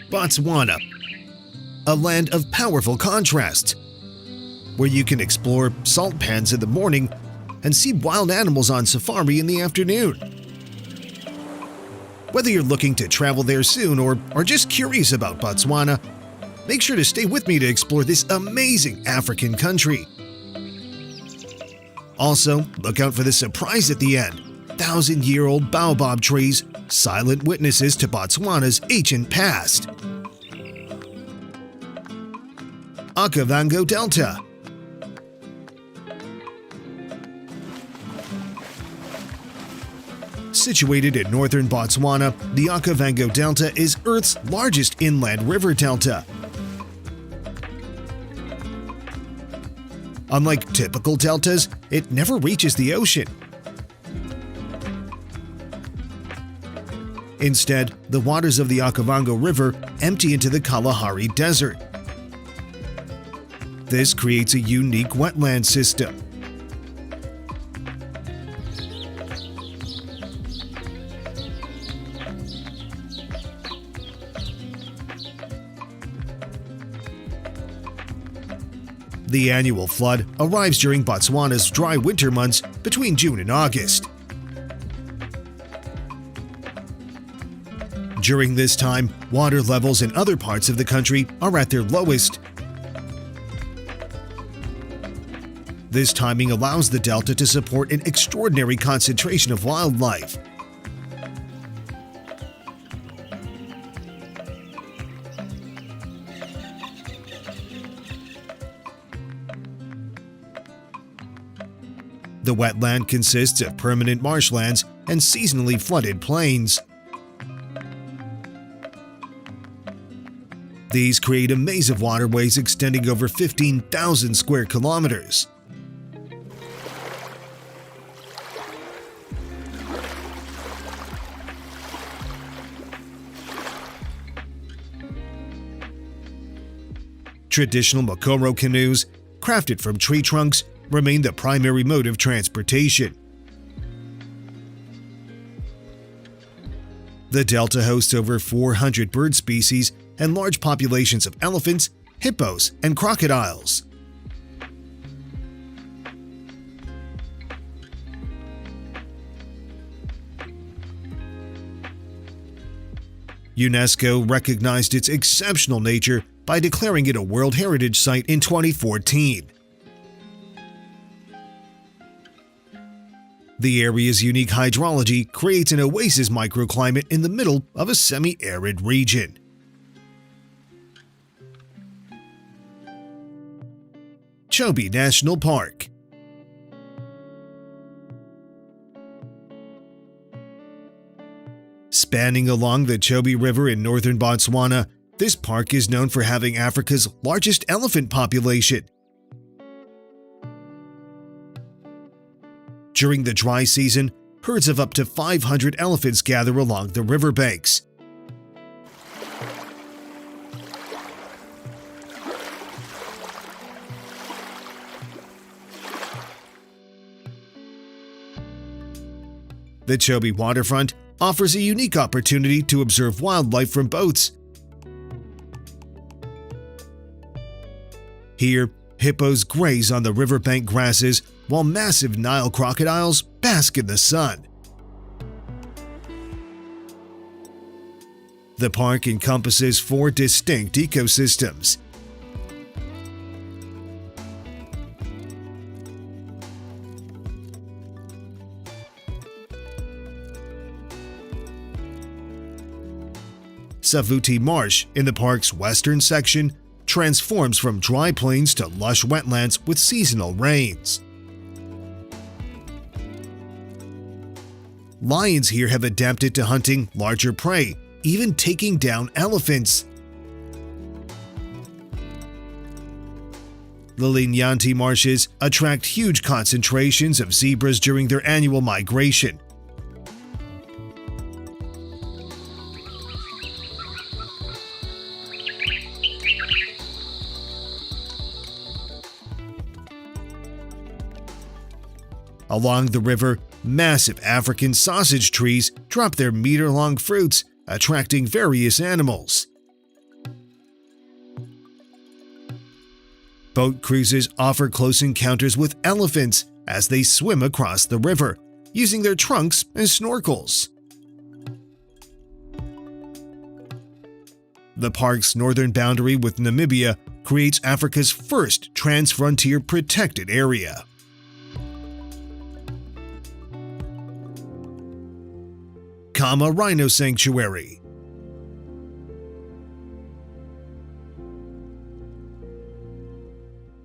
Botswana, a land of powerful contrasts, where you can explore salt pans in the morning and see wild animals on safari in the afternoon. Whether you're looking to travel there soon or are just curious about Botswana, make sure to stay with me to explore this amazing African country. Also, look out for the surprise at the end: 1,000-year-old baobab trees, silent witnesses to Botswana's ancient past. Okavango Delta. Situated in northern Botswana, the Okavango Delta is Earth's largest inland river delta. Unlike typical deltas, it never reaches the ocean. Instead, the waters of the Okavango River empty into the Kalahari Desert. This creates a unique wetland system. The annual flood arrives during Botswana's dry winter months between June and August. During this time, water levels in other parts of the country are at their lowest. This timing allows the delta to support an extraordinary concentration of wildlife. The wetland consists of permanent marshlands and seasonally flooded plains. These create a maze of waterways extending over 15,000 square kilometers. Traditional Mokoro canoes, crafted from tree trunks, remain the primary mode of transportation. The delta hosts over 400 bird species and large populations of elephants, hippos, and crocodiles. UNESCO recognized its exceptional nature by declaring it a World Heritage Site in 2014. The area's unique hydrology creates an oasis microclimate in the middle of a semi-arid region. Chobe National Park. Spanning along the Chobe River in northern Botswana, this park is known for having Africa's largest elephant population. During the dry season, herds of up to 500 elephants gather along the riverbanks. The Chobe waterfront offers a unique opportunity to observe wildlife from boats. Here, hippos graze on the riverbank grasses while massive Nile crocodiles bask in the sun. The park encompasses 4 distinct ecosystems. Savuti Marsh, in the park's western section, transforms from dry plains to lush wetlands with seasonal rains. Lions here have adapted to hunting larger prey, even taking down elephants. The Linyanti marshes attract huge concentrations of zebras during their annual migration. Along the river, massive African sausage trees drop their meter-long fruits, attracting various animals. Boat cruises offer close encounters with elephants as they swim across the river, using their trunks as snorkels. The park's northern boundary with Namibia creates Africa's first trans-frontier protected area. Kama Rhino Sanctuary.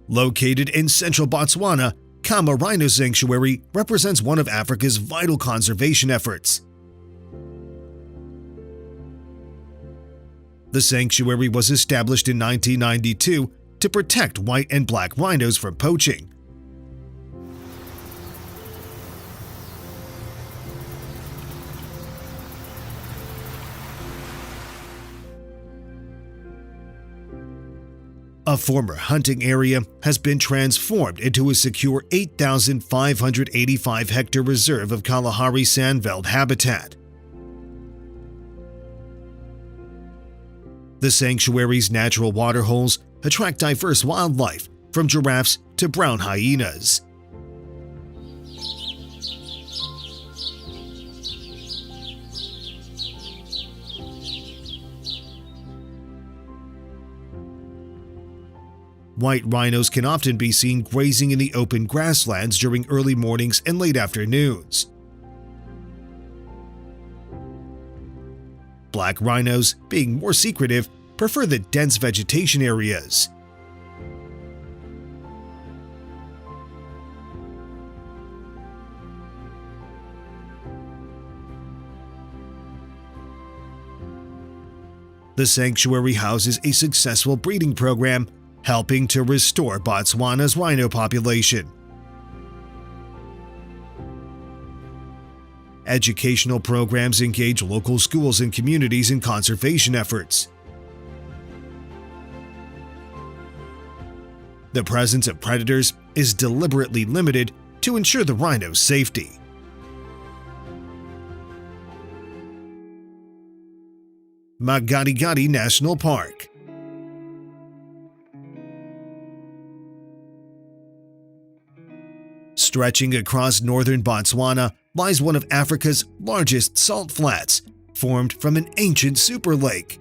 Located in central Botswana, Kama Rhino Sanctuary represents one of Africa's vital conservation efforts. The sanctuary was established in 1992 to protect white and black rhinos from poaching. A former hunting area has been transformed into a secure 8,585-hectare reserve of Kalahari sandveld habitat. The sanctuary's natural waterholes attract diverse wildlife, from giraffes to brown hyenas. White rhinos can often be seen grazing in the open grasslands during early mornings and late afternoons. Black rhinos, being more secretive, prefer the dense vegetation areas. The sanctuary houses a successful breeding program, helping to restore Botswana's rhino population. Educational programs engage local schools and communities in conservation efforts. The presence of predators is deliberately limited to ensure the rhino's safety. Makgadikgadi National Park. Stretching across northern Botswana lies one of Africa's largest salt flats, formed from an ancient super lake.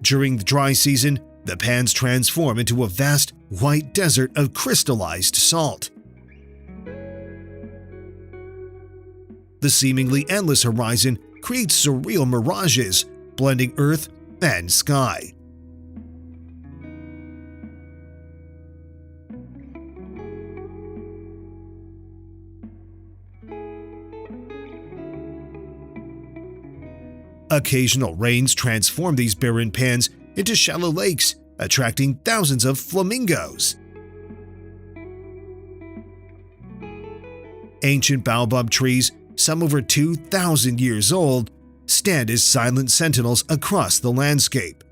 During the dry season, the pans transform into a vast white desert of crystallized salt. The seemingly endless horizon creates surreal mirages, blending earth and sky. Occasional rains transform these barren pans into shallow lakes, attracting thousands of flamingos. Ancient baobab trees, some over 2,000 years old, stand as silent sentinels across the landscape.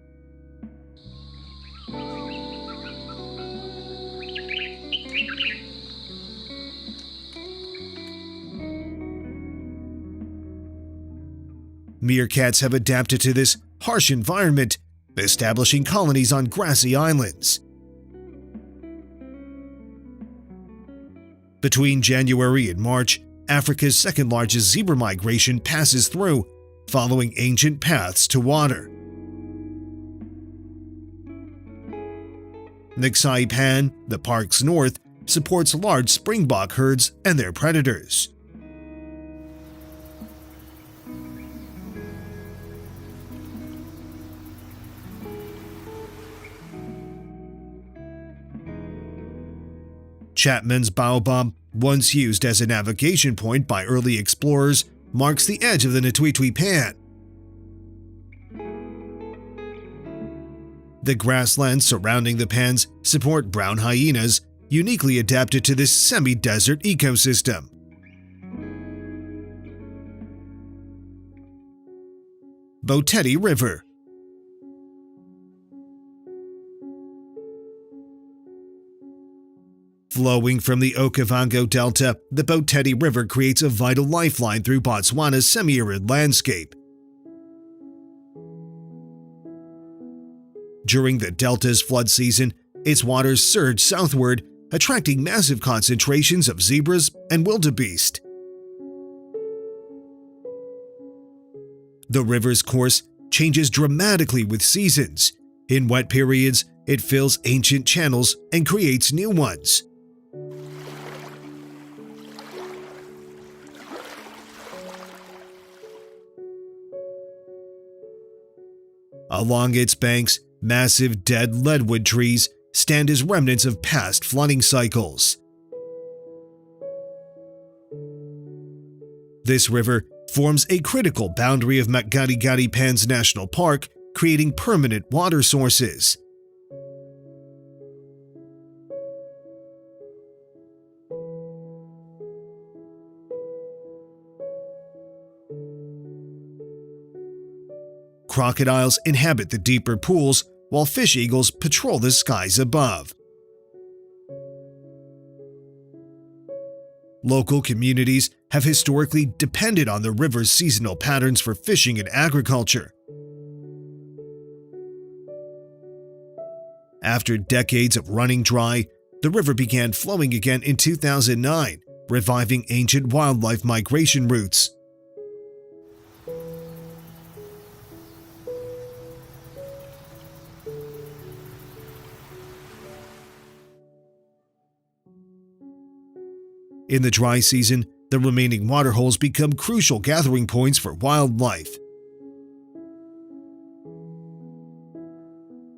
Meerkats have adapted to this harsh environment, establishing colonies on grassy islands. Between January and March, Africa's second-largest zebra migration passes through, following ancient paths to water. Nksai Pan, the park's north, supports large springbok herds and their predators. Chapman's Baobab, once used as a navigation point by early explorers, marks the edge of the Ntwitwi Pan. The grasslands surrounding the pans support brown hyenas, uniquely adapted to this semi-desert ecosystem. Boteti River. Flowing from the Okavango Delta, the Boteti River creates a vital lifeline through Botswana's semi-arid landscape. During the delta's flood season, its waters surge southward, attracting massive concentrations of zebras and wildebeest. The river's course changes dramatically with seasons. In wet periods, it fills ancient channels and creates new ones. Along its banks, massive dead leadwood trees stand as remnants of past flooding cycles. This river forms a critical boundary of Makgadikgadi Pans National Park, creating permanent water sources. Crocodiles inhabit the deeper pools, while fish eagles patrol the skies above. Local communities have historically depended on the river's seasonal patterns for fishing and agriculture. After decades of running dry, the river began flowing again in 2009, reviving ancient wildlife migration routes. In the dry season, the remaining waterholes become crucial gathering points for wildlife.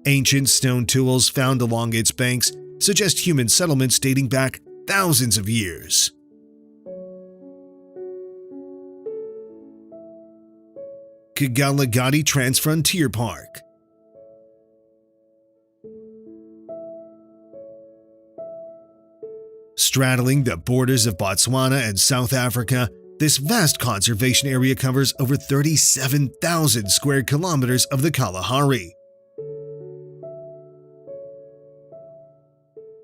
Ancient stone tools found along its banks suggest human settlements dating back thousands of years. Kalahari Transfrontier Park. Straddling the borders of Botswana and South Africa, this vast conservation area covers over 37,000 square kilometers of the Kalahari.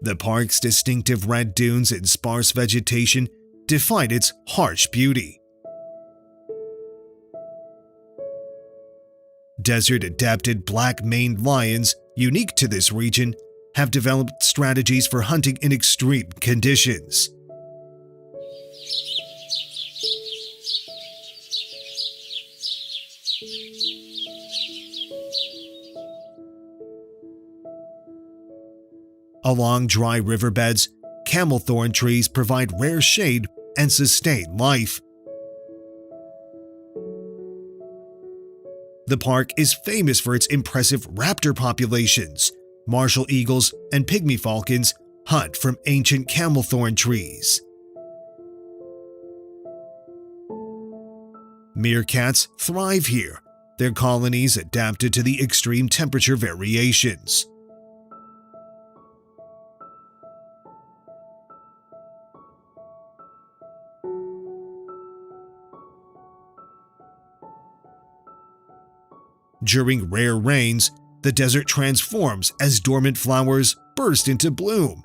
The park's distinctive red dunes and sparse vegetation define its harsh beauty. Desert-adapted black-maned lions, unique to this region, have developed strategies for hunting in extreme conditions. Along dry riverbeds, camelthorn trees provide rare shade and sustain life. The park is famous for its impressive raptor populations. Martial eagles and pygmy falcons hunt from ancient camelthorn trees. Meerkats thrive here, their colonies adapted to the extreme temperature variations. During rare rains, the desert transforms as dormant flowers burst into bloom.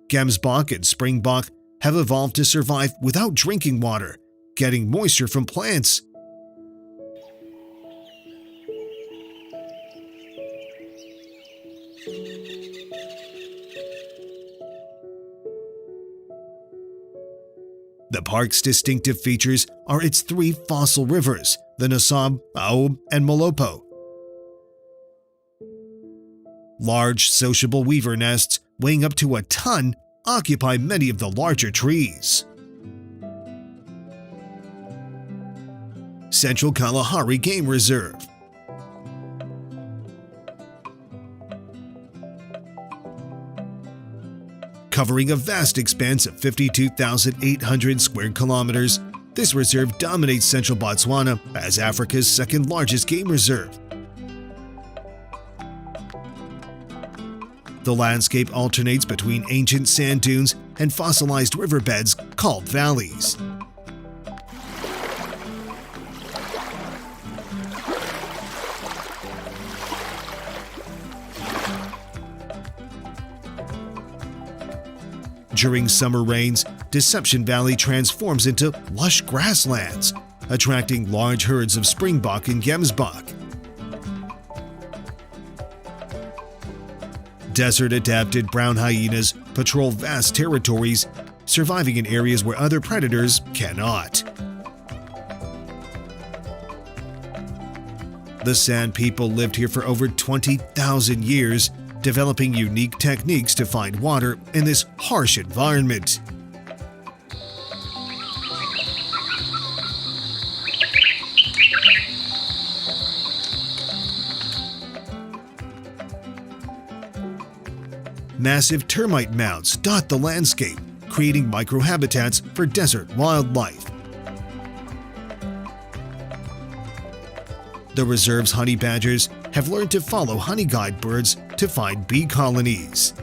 Gemsbok and springbok have evolved to survive without drinking water, getting moisture from plants. The park's distinctive features are its three fossil rivers, the Nasab, Aob, and Molopo. Large sociable weaver nests, weighing up to a ton, occupy many of the larger trees. Central Kalahari Game Reserve. Covering a vast expanse of 52,800 square kilometers, this reserve dominates central Botswana as Africa's second largest game reserve. The landscape alternates between ancient sand dunes and fossilized riverbeds called valleys. During summer rains, Deception Valley transforms into lush grasslands, attracting large herds of springbok and gemsbok. Desert-adapted brown hyenas patrol vast territories, surviving in areas where other predators cannot. The Sand People lived here for over 20,000 years, developing unique techniques to find water in this harsh environment. Massive termite mounds dot the landscape, creating microhabitats for desert wildlife. The reserve's honey badgers have learned to follow honey guide birds to find bee colonies.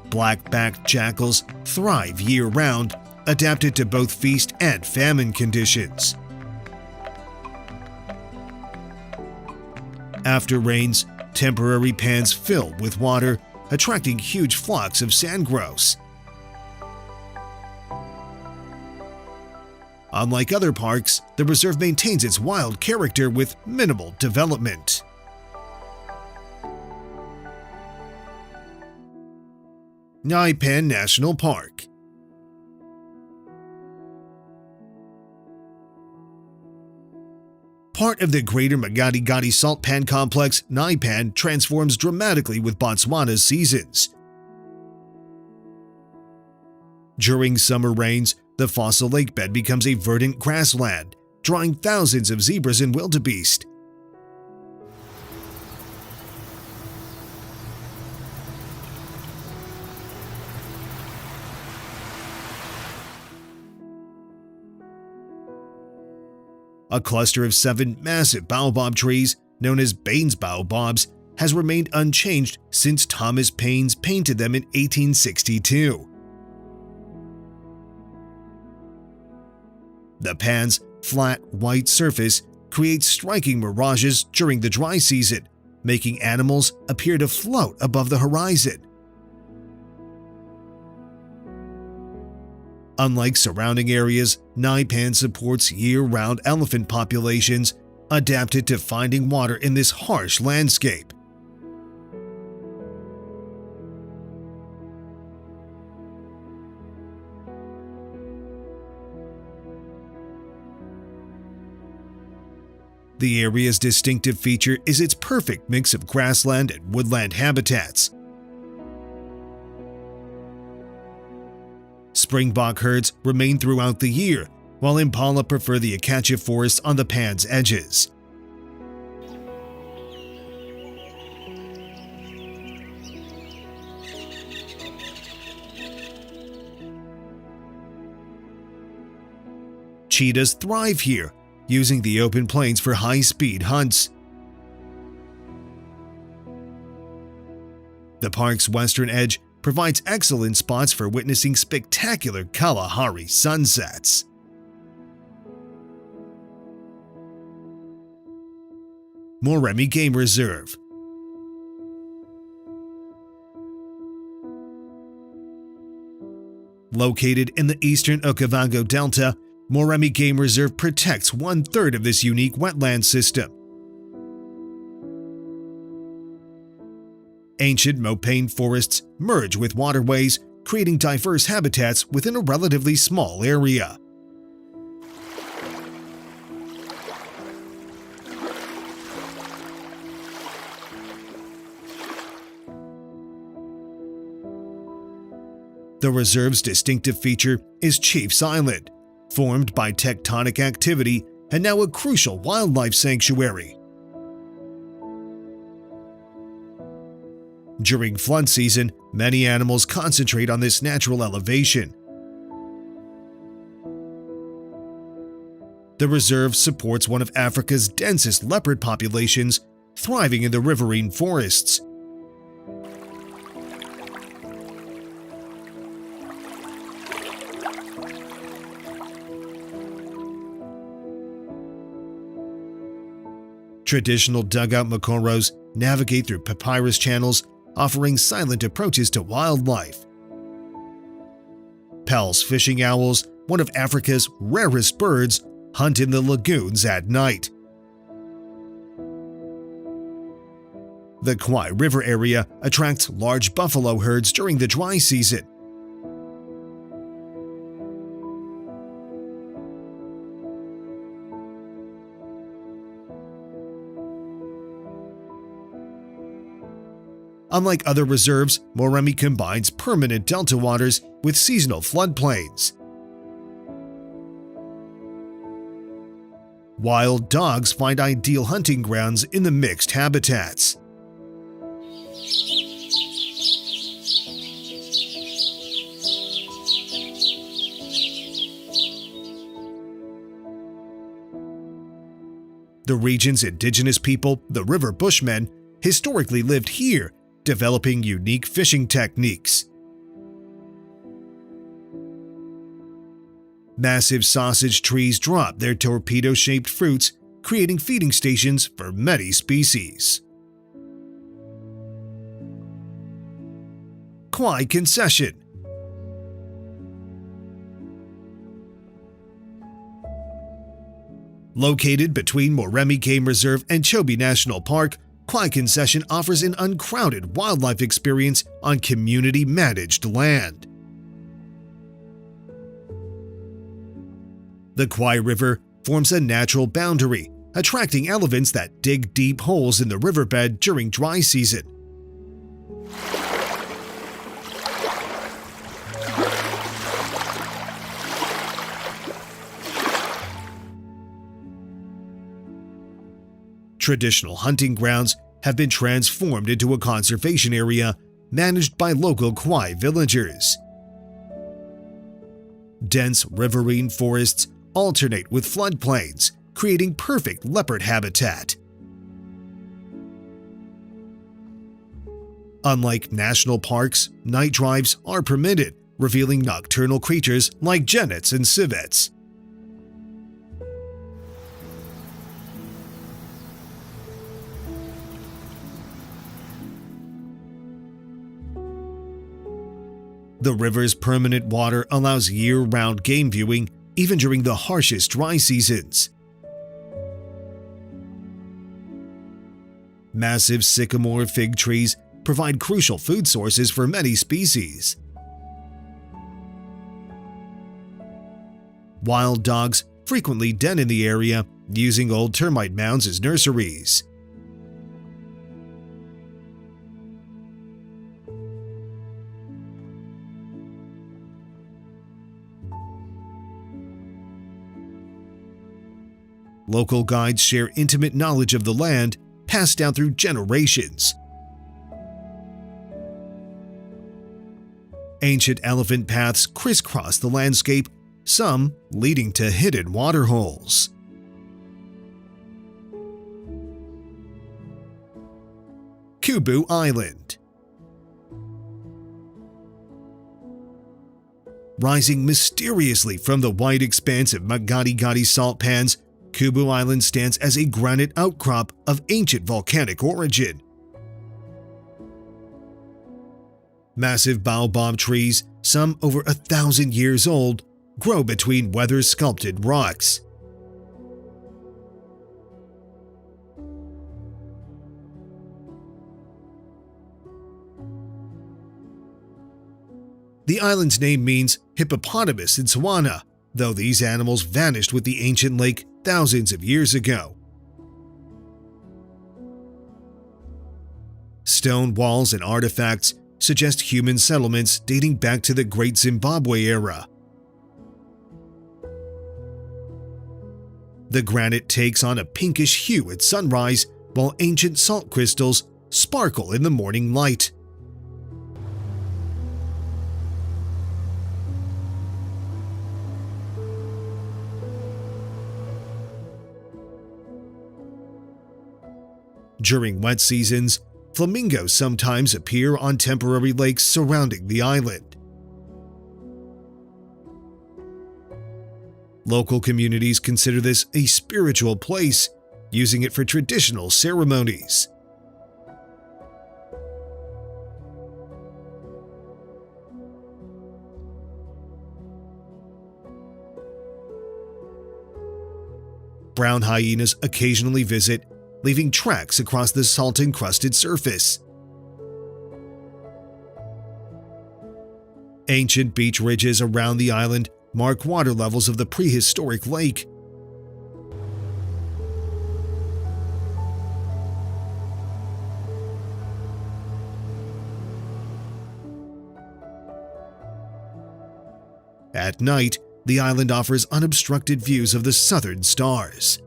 Black-backed jackals thrive year-round, adapted to both feast and famine conditions. After rains, temporary pans fill with water, attracting huge flocks of sand grouse. Unlike other parks, the reserve maintains its wild character with minimal development. Naipan National Park. Part of the Greater Magadi-Gadi Salt Pan Complex, Naipan transforms dramatically with Botswana's seasons. During summer rains, the fossil lake bed becomes a verdant grassland, drawing thousands of zebras and wildebeest. A cluster of 7 massive baobab trees, known as Bain's baobabs, has remained unchanged since Thomas Paine painted them in 1862. The pan's flat, white surface creates striking mirages during the dry season, making animals appear to float above the horizon. Unlike surrounding areas, Naipan supports year-round elephant populations adapted to finding water in this harsh landscape. The area's distinctive feature is its perfect mix of grassland and woodland habitats. Springbok herds remain throughout the year, while impala prefer the acacia forests on the pan's edges. Cheetahs thrive here, using the open plains for high-speed hunts. The park's western edge provides excellent spots for witnessing spectacular Kalahari sunsets. Moremi Game Reserve. Located in the eastern Okavango Delta, Moremi Game Reserve protects 1/3 of this unique wetland system. Ancient mopane forests merge with waterways, creating diverse habitats within a relatively small area. The reserve's distinctive feature is Chief's Island, formed by tectonic activity and now a crucial wildlife sanctuary. During flood season, many animals concentrate on this natural elevation. The reserve supports one of Africa's densest leopard populations, thriving in the riverine forests. Traditional dugout makoros navigate through papyrus channels, offering silent approaches to wildlife. Pel's fishing owls, one of Africa's rarest birds, hunt in the lagoons at night. The Kwai River area attracts large buffalo herds during the dry season. Unlike other reserves, Moremi combines permanent delta waters with seasonal floodplains. Wild dogs find ideal hunting grounds in the mixed habitats. The region's indigenous people, the river bushmen, historically lived here, developing unique fishing techniques. Massive sausage trees drop their torpedo-shaped fruits, creating feeding stations for many species. Kwai Concession. Located between Moremi Game Reserve and Chobe National Park, Kwai Concession offers an uncrowded wildlife experience on community-managed land. The Kwai River forms a natural boundary, attracting elephants that dig deep holes in the riverbed during dry season. Traditional hunting grounds have been transformed into a conservation area managed by local Kwai villagers. Dense riverine forests alternate with floodplains, creating perfect leopard habitat. Unlike national parks, night drives are permitted, revealing nocturnal creatures like genets and civets. The river's permanent water allows year-round game viewing, even during the harshest dry seasons. Massive sycamore fig trees provide crucial food sources for many species. Wild dogs frequently den in the area, using old termite mounds as nurseries. Local guides share intimate knowledge of the land, passed down through generations. Ancient elephant paths crisscross the landscape, some leading to hidden waterholes. Kubu Island. Rising mysteriously from the white expanse of Magadi-Gadi salt pans, Kubu Island stands as a granite outcrop of ancient volcanic origin. Massive baobab trees, some over 1,000 years old, grow between weather-sculpted rocks. The island's name means hippopotamus in Tswana, though these animals vanished with the ancient lake thousands of years ago. Stone walls and artifacts suggest human settlements dating back to the Great Zimbabwe era. The granite takes on a pinkish hue at sunrise, while ancient salt crystals sparkle in the morning light. During wet seasons, flamingos sometimes appear on temporary lakes surrounding the island. Local communities consider this a spiritual place, using it for traditional ceremonies. brown hyenas occasionally visit, leaving tracks across the salt-encrusted surface. Ancient beach ridges around the island mark water levels of the prehistoric lake. At night, the island offers unobstructed views of the southern stars.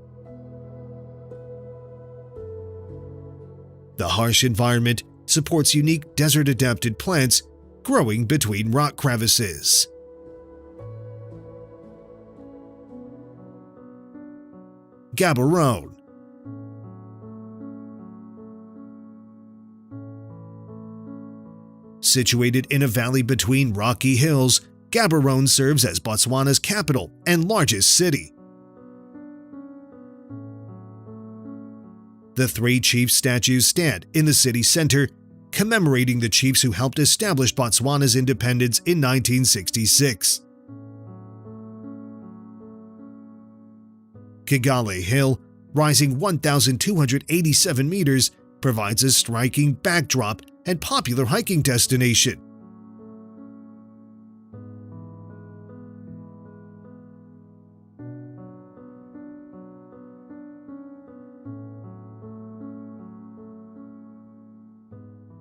The harsh environment supports unique desert-adapted plants growing between rock crevices. Gaborone. Situated in a valley between rocky hills, Gaborone serves as Botswana's capital and largest city. The 3 chief statues stand in the city center, commemorating the chiefs who helped establish Botswana's independence in 1966. Kigali Hill, rising 1,287 meters, provides a striking backdrop and popular hiking destination.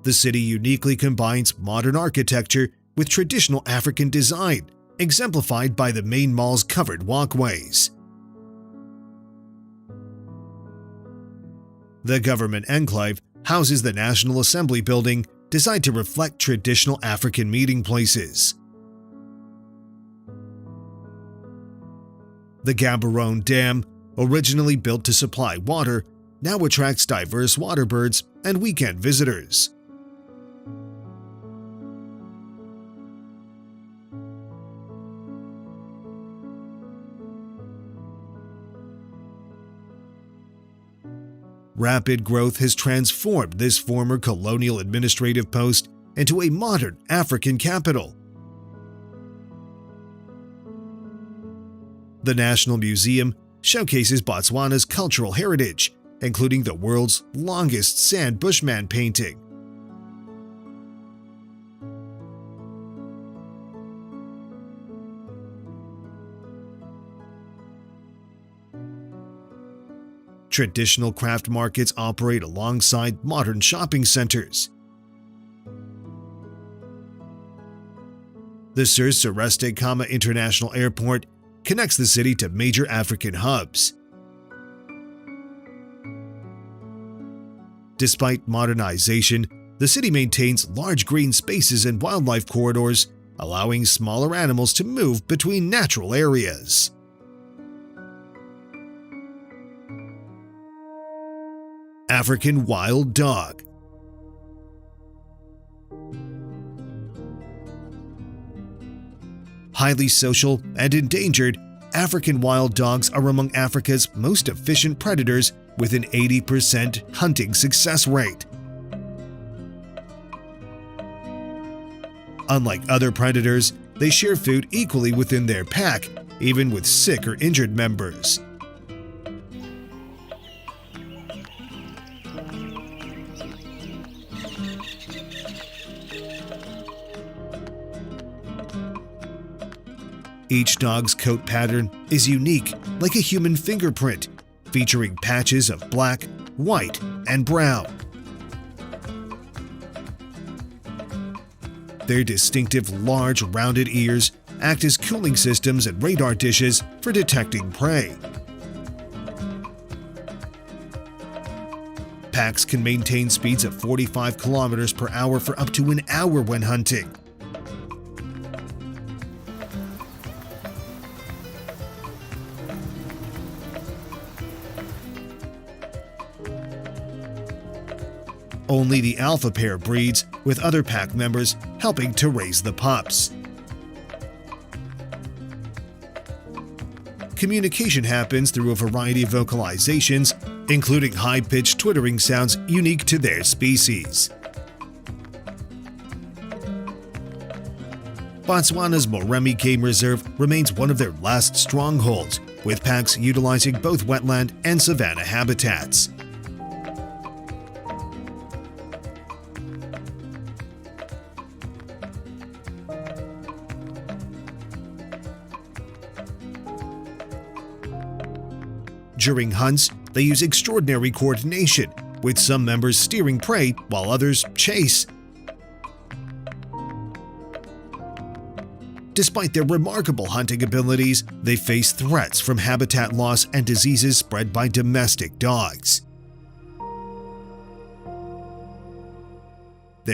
The city uniquely combines modern architecture with traditional African design, exemplified by the main mall's covered walkways. The government enclave houses the National Assembly building, designed to reflect traditional African meeting places. The Gaborone Dam, originally built to supply water, now attracts diverse waterbirds and weekend visitors. Rapid growth has transformed this former colonial administrative post into a modern African capital. The National Museum showcases Botswana's cultural heritage, including the world's longest sand bushman painting. Traditional craft markets operate alongside modern shopping centers. The Sir Celeste Khama International Airport connects the city to major African hubs. Despite modernization, the city maintains large green spaces and wildlife corridors, allowing smaller animals to move between natural areas. African wild dog. Highly social and endangered, African wild dogs are among Africa's most efficient predators, with an 80% hunting success rate. Unlike other predators, they share food equally within their pack, even with sick or injured members. Each dog's coat pattern is unique, like a human fingerprint, featuring patches of black, white, and brown. Their distinctive large, rounded ears act as cooling systems and radar dishes for detecting prey. Packs can maintain speeds of 45 kilometers per hour for up to an hour when hunting. Only the alpha pair breeds, with other pack members helping to raise the pups. Communication happens through a variety of vocalizations, including high-pitched twittering sounds unique to their species. Botswana's Moremi Game Reserve remains one of their last strongholds, with packs utilizing both wetland and savanna habitats. During hunts, they use extraordinary coordination, with some members steering prey while others chase. Despite their remarkable hunting abilities, they face threats from habitat loss and diseases spread by domestic dogs.